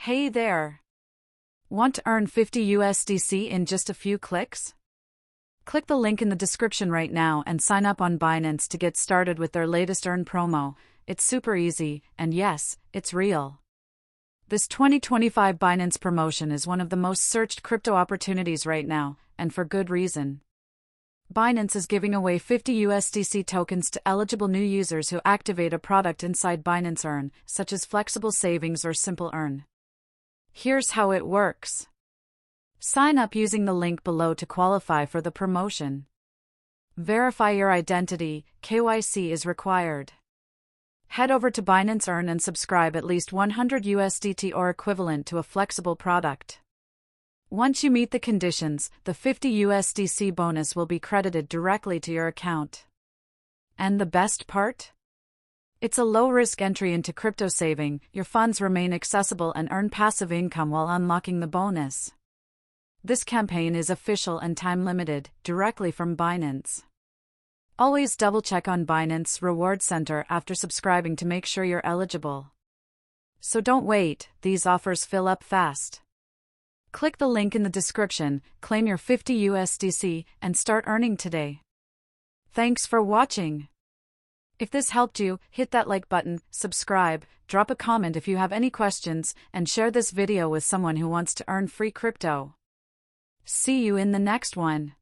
Hey there! Want to earn 50 USDC in just a few clicks? Click the link in the description right now and sign up on Binance to get started with their latest Earn promo. It's super easy, and yes, it's real. This 2025 Binance promotion is one of the most searched crypto opportunities right now, and for good reason. Binance is giving away 50 USDC tokens to eligible new users who activate a product inside Binance Earn, such as Flexible Savings or Simple Earn. Here's how it works. Sign up using the link below to qualify for the promotion. Verify your identity, KYC is required. Head over to Binance Earn and subscribe at least 100 USDT or equivalent to a flexible product. Once you meet the conditions, the 50 USDC bonus will be credited directly to your account. And the best part? It's a low-risk entry into crypto saving. Your funds remain accessible and earn passive income while unlocking the bonus. This campaign is official and time-limited, directly from Binance. Always double-check on Binance Reward Center after subscribing to make sure you're eligible. So don't wait, these offers fill up fast. Click the link in the description, claim your 50 USDC, and start earning today. Thanks for watching. If this helped you, hit that like button, subscribe, drop a comment if you have any questions, and share this video with someone who wants to earn free crypto. See you in the next one.